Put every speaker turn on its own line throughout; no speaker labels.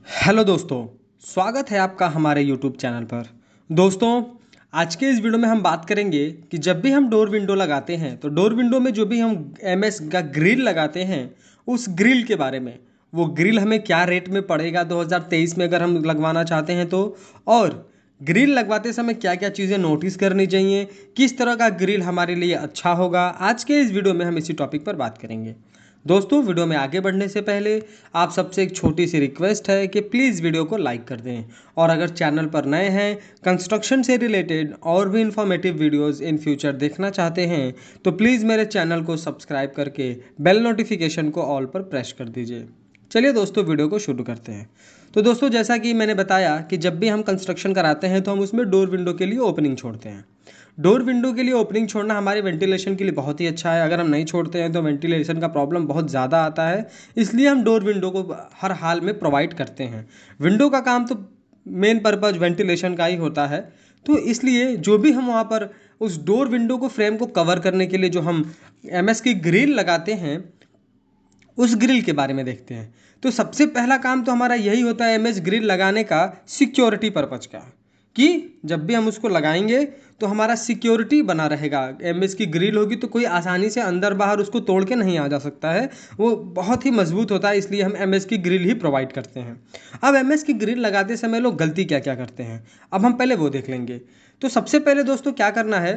Hello दोस्तों, स्वागत है आपका हमारे यूट्यूब चैनल पर। दोस्तों, आज के इस वीडियो में हम बात करेंगे कि जब भी हम डोर विंडो लगाते हैं तो डोर विंडो में जो भी हम एमएस का ग्रिल लगाते हैं उस ग्रिल के बारे में। वो ग्रिल हमें क्या रेट में पड़ेगा 2023 में अगर हम लगवाना चाहते हैं तो, और ग्रिल लगवाते समय क्या क्या चीज़ें नोटिस करनी चाहिए, किस तरह का ग्रिल हमारे लिए अच्छा होगा, आज के इस वीडियो में हम इसी टॉपिक पर बात करेंगे। दोस्तों, वीडियो में आगे बढ़ने से पहले आप सबसे एक छोटी सी रिक्वेस्ट है कि प्लीज़ वीडियो को लाइक कर दें, और अगर चैनल पर नए हैं, कंस्ट्रक्शन से रिलेटेड और भी इंफॉर्मेटिव वीडियोस इन फ्यूचर देखना चाहते हैं तो प्लीज़ मेरे चैनल को सब्सक्राइब करके बेल नोटिफिकेशन को ऑल पर प्रेस कर दीजिए। चलिए दोस्तों, वीडियो को शुरू करते हैं। तो दोस्तों, जैसा कि मैंने बताया कि जब भी हम कंस्ट्रक्शन कराते हैं तो हम उसमें डोर विंडो के लिए ओपनिंग छोड़ते हैं। डोर विंडो के लिए ओपनिंग छोड़ना हमारे वेंटिलेशन के लिए बहुत ही अच्छा है। अगर हम नहीं छोड़ते हैं तो वेंटिलेशन का प्रॉब्लम बहुत ज़्यादा आता है, इसलिए हम डोर विंडो को हर हाल में प्रोवाइड करते हैं। विंडो का काम तो मेन पर्पज वेंटिलेशन का ही होता है, तो इसलिए जो भी हम वहाँ पर उस डोर विंडो को फ्रेम को कवर करने के लिए जो हम एमएस की ग्रिल लगाते हैं उस ग्रिल के बारे में देखते हैं। तो सबसे पहला काम तो हमारा यही होता है एमएस ग्रिल लगाने का सिक्योरिटी पर्पज का, कि जब भी हम उसको लगाएंगे तो हमारा सिक्योरिटी बना रहेगा। एमएस की ग्रिल होगी तो कोई आसानी से अंदर बाहर उसको तोड़ के नहीं आ जा सकता है, वो बहुत ही मजबूत होता है, इसलिए हम एमएस की ग्रिल ही प्रोवाइड करते हैं। अब एमएस की ग्रिल लगाते समय लोग गलती क्या क्या करते हैं, अब हम पहले वो देख लेंगे। तो सबसे पहले दोस्तों क्या करना है,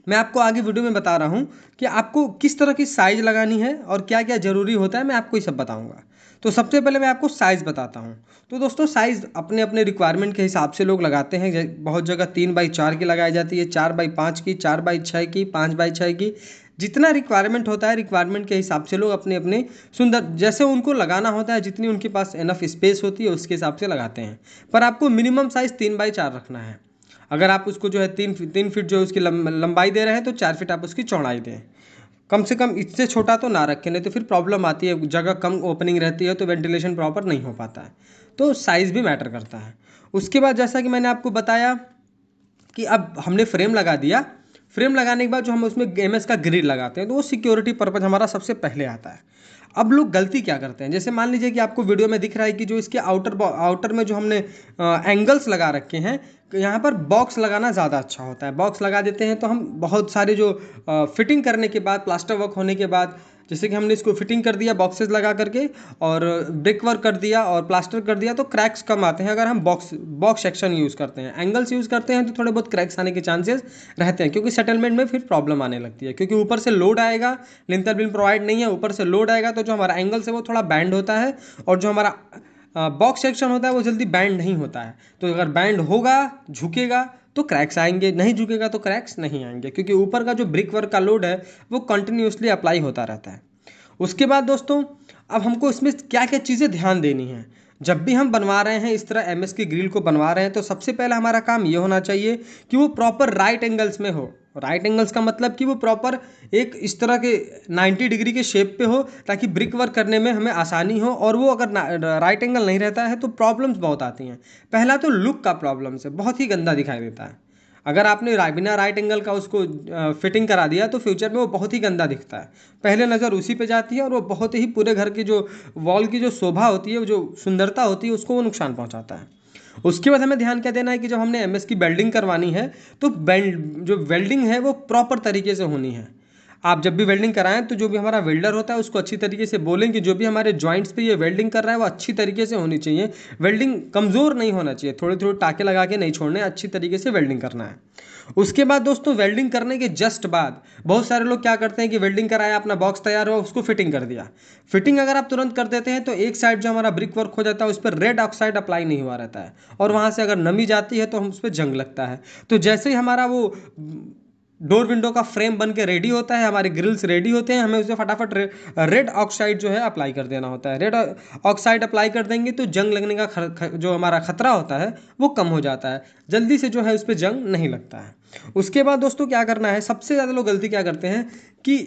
मैं आपको आगे वीडियो में बता रहा हूँ कि आपको किस तरह की साइज़ लगानी है और क्या क्या ज़रूरी होता है, मैं आपको ये सब बताऊँगा। तो सबसे पहले मैं आपको साइज़ बताता हूँ। तो दोस्तों, साइज़ अपने अपने रिक्वायरमेंट के हिसाब से लोग लगाते हैं। बहुत जगह 3x4 की लगाई जाती है, 4x5 की, 4x6 की, 5x6 की। जितना रिक्वायरमेंट होता है, रिक्वायरमेंट के हिसाब से लोग अपने अपने सुंदर जैसे उनको लगाना होता है, जितनी उनके पास इनफ स्पेस होती है उसके हिसाब से लगाते हैं। पर आपको मिनिमम साइज़ 3x4 रखना है। अगर आप उसको जो है 3 फीट जो है उसकी लंबाई दे रहे हैं तो 4 फीट आप उसकी चौड़ाई दें। कम से कम इससे छोटा तो ना रखें, नहीं तो फिर प्रॉब्लम आती है, जगह कम ओपनिंग रहती है तो वेंटिलेशन प्रॉपर नहीं हो पाता है। तो साइज़ भी मैटर करता है। उसके बाद जैसा कि मैंने आपको बताया कि अब हमने फ्रेम लगा दिया। फ्रेम लगाने के बाद जो हम उसमें एमएस का ग्रिल लगाते हैं तो वो सिक्योरिटी पर्पज हमारा सबसे पहले आता है। अब लोग गलती क्या करते हैं, जैसे मान लीजिए कि आपको वीडियो में दिख रहा है कि जो इसके आउटर में जो हमने एंगल्स लगा रखे हैं, यहाँ पर बॉक्स लगाना ज़्यादा अच्छा होता है। बॉक्स लगा देते हैं तो हम बहुत सारे जो फिटिंग करने के बाद, प्लास्टर वर्क होने के बाद, जैसे कि हमने इसको फिटिंग कर दिया बॉक्सेस लगा करके और ब्रिक वर्क कर दिया और प्लास्टर कर दिया, तो क्रैक्स कम आते हैं। अगर हम बॉक्स बॉक्स सेक्शन यूज़ करते हैं, एंगल्स यूज़ करते हैं तो थोड़े बहुत क्रैक्स आने के चांसेस रहते हैं, क्योंकि सेटलमेंट में फिर प्रॉब्लम आने लगती है, क्योंकि ऊपर से लोड आएगा। लिंटर बीम प्रोवाइड नहीं है, ऊपर से लोड आएगा तो जो हमारा एंगल्स है वो थोड़ा बैंड होता है, और जो हमारा बॉक्स सेक्शन होता है वो जल्दी बैंड नहीं होता है। तो अगर बैंड होगा, झुकेगा, तो क्रैक्स आएंगे, नहीं झुकेगा तो क्रैक्स नहीं आएंगे, क्योंकि ऊपर का जो ब्रिक वर्क का लोड है वो कंटिन्यूसली अप्लाई होता रहता है। उसके बाद दोस्तों, अब हमको इसमें क्या क्या चीज़ें ध्यान देनी है। जब भी हम बनवा रहे हैं, इस तरह एमएस की ग्रिल को बनवा रहे हैं, तो सबसे पहले हमारा काम ये होना चाहिए कि वो प्रॉपर राइट एंगल्स में हो। राइट एंगल्स का मतलब कि वो प्रॉपर एक इस तरह के 90 डिग्री के शेप पे हो, ताकि ब्रिक वर्क करने में हमें आसानी हो। और वो अगर राइट एंगल नहीं रहता है तो प्रॉब्लम्स बहुत आती हैं। पहला तो लुक का प्रॉब्लम से बहुत ही गंदा दिखाई देता है। अगर आपने बिना राइट एंगल का उसको फिटिंग करा दिया तो फ्यूचर में वो बहुत ही गंदा दिखता है। पहले नज़र उसी पे जाती है और वो बहुत ही पूरे घर की जो वॉल की जो शोभा होती है, जो सुंदरता होती है, उसको वो नुकसान पहुंचाता है। उसके बाद हमें ध्यान क्या देना है कि जब हमने एमएस की वेल्डिंग करवानी है तो जो वेल्डिंग है वो प्रॉपर तरीके से होनी है। आप जब भी वेल्डिंग कराएं तो जो भी हमारा वेल्डर होता है उसको अच्छी तरीके से बोलें कि जो भी हमारे जॉइंट्स पे ये वेल्डिंग कर रहा है वो अच्छी तरीके से होनी चाहिए। वेल्डिंग कमज़ोर नहीं होना चाहिए, थोड़े थोड़े टाके लगा के नहीं छोड़ने, अच्छी तरीके से वेल्डिंग करना है। उसके बाद दोस्तों, वेल्डिंग करने के जस्ट बाद बहुत सारे लोग क्या करते हैं कि वेल्डिंग कराया, अपना बॉक्स तैयार हुआ, उसको फिटिंग कर दिया। फिटिंग अगर आप तुरंत कर देते हैं तो एक साइड जो हमारा ब्रिक वर्क हो जाता है उस पर रेड ऑक्साइड अप्लाई नहीं हुआ रहता है, और वहाँ से अगर नमी जाती है तो हम उस पर जंग लगता है। तो जैसे ही हमारा वो डोर विंडो का फ्रेम बन के रेडी होता है, हमारे ग्रिल्स रेडी होते हैं, हमें उसे फटाफट रेड ऑक्साइड जो है अप्लाई कर देना होता है। रेड ऑक्साइड अप्लाई कर देंगे तो जंग लगने का जो हमारा खतरा होता है वो कम हो जाता है, जल्दी से जो है उस पर जंग नहीं लगता है। उसके बाद दोस्तों क्या करना है, सबसे ज़्यादा लोग गलती क्या करते हैं कि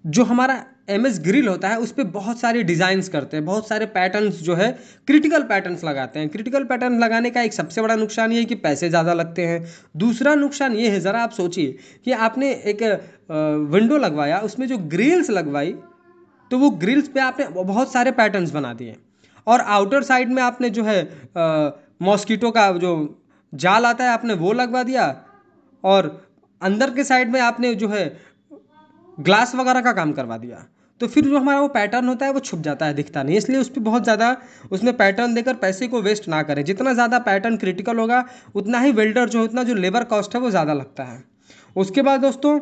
जो हमारा एमएस ग्रिल होता है उस पर बहुत सारे डिज़ाइंस करते हैं, बहुत सारे पैटर्न्स जो है क्रिटिकल पैटर्न्स लगाते हैं। क्रिटिकल पैटर्न लगाने का एक सबसे बड़ा नुकसान ये है कि पैसे ज़्यादा लगते हैं। दूसरा नुकसान ये है, ज़रा आप सोचिए कि आपने एक विंडो लगवाया, उसमें जो ग्रिल्स लगवाई, तो वो ग्रिल्स पे आपने बहुत सारे पैटर्न्स बना दिए। और आउटर साइड में आपने जो है मॉस्किटो का जो जाल आता है आपने वो लगवा दिया, और अंदर के साइड में आपने जो है ग्लास वगैरह का काम करवा दिया, तो फिर जो हमारा वो पैटर्न होता है वो छुप जाता है, दिखता नहीं। इसलिए उस पर बहुत ज़्यादा उसमें पैटर्न देकर पैसे को वेस्ट ना करें। जितना ज़्यादा पैटर्न क्रिटिकल होगा उतना ही वेल्डर जो उतना जो लेबर कॉस्ट है वो ज़्यादा लगता है। उसके बाद दोस्तों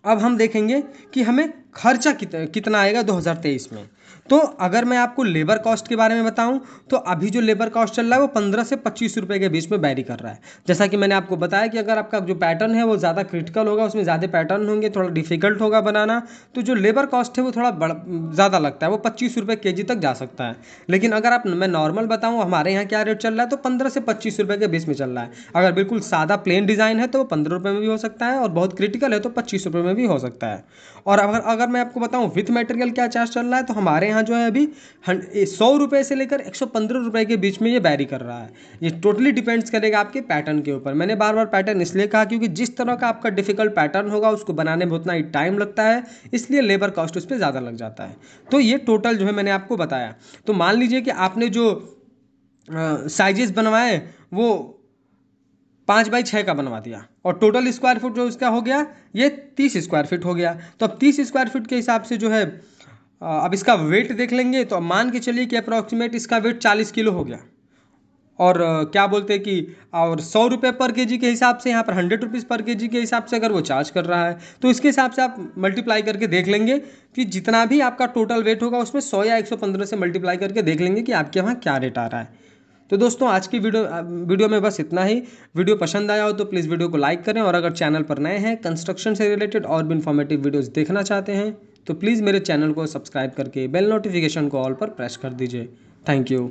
अब हम देखेंगे कि हमें खर्चा कितना आएगा 2023 में। तो अगर मैं आपको लेबर कॉस्ट के बारे में बताऊं तो अभी जो लेबर कॉस्ट चल रहा है वो 15 से 25 रुपए के बीच में वैरी कर रहा है। जैसा कि मैंने आपको बताया कि अगर आपका जो पैटर्न है वो ज़्यादा क्रिटिकल होगा, उसमें ज़्यादा पैटर्न होंगे, थोड़ा डिफिकल्ट होगा बनाना, तो जो लेबर कॉस्ट है वो थोड़ा ज़्यादा लगता है, वो 25 रुपये kg तक जा सकता है। लेकिन अगर आप मैं नॉर्मल बताऊँ हमारे यहाँ क्या रेट चल रहा है, तो 15 से 25 रुपये के बीच में चल रहा है। अगर बिल्कुल सादा प्लेन डिज़ाइन है तो वो 15 रुपये में भी हो सकता है, और बहुत क्रिटिकल है तो 25 रुपये में भी हो सकता है। और अगर अगर मैं आपको बताऊं विथ मटेरियल क्या चार्ज चल रहा है, तो हमारे यहाँ जो है अभी 100 रुपये से लेकर 115 रुपये के बीच में ये वैरी कर रहा है। ये टोटली डिपेंड्स करेगा आपके पैटर्न के ऊपर। मैंने बार बार पैटर्न इसलिए कहा क्योंकि जिस तरह का आपका डिफिकल्ट पैटर्न होगा उसको बनाने में उतना ही टाइम लगता है, इसलिए लेबर कॉस्ट उस पर ज़्यादा लग जाता है। तो ये टोटल जो है मैंने आपको बताया। तो मान लीजिए कि आपने जो साइजेस बनवाए वो 5x6 का बनवा दिया, और टोटल स्क्वायर फुट जो इसका हो गया ये 30 स्क्वायर फीट हो गया। तो अब 30 स्क्वायर फीट के हिसाब से जो है अब इसका वेट देख लेंगे, तो अब मान के चलिए कि अप्रॉक्सीमेट इसका वेट 40 किलो हो गया। और क्या बोलते हैं कि और 100 रुपये पर केजी के हिसाब से यहाँ पर 100 रुपीज़ पर केजी के हिसाब से अगर वो चार्ज कर रहा है, तो इसके हिसाब से आप मल्टीप्लाई करके देख लेंगे कि जितना भी आपका टोटल वेट होगा उसमें 100 या 115 से मल्टीप्लाई करके देख लेंगे कि आपके वहाँ क्या रेट आ रहा है। तो दोस्तों आज की वीडियो में बस इतना ही। वीडियो पसंद आया हो तो प्लीज़ वीडियो को लाइक करें, और अगर चैनल पर नए हैं, कंस्ट्रक्शन से रिलेटेड और भी इन्फॉर्मेटिव वीडियोस देखना चाहते हैं, तो प्लीज़ मेरे चैनल को सब्सक्राइब करके बेल नोटिफिकेशन को ऑल पर प्रेस कर दीजिए। Thank you.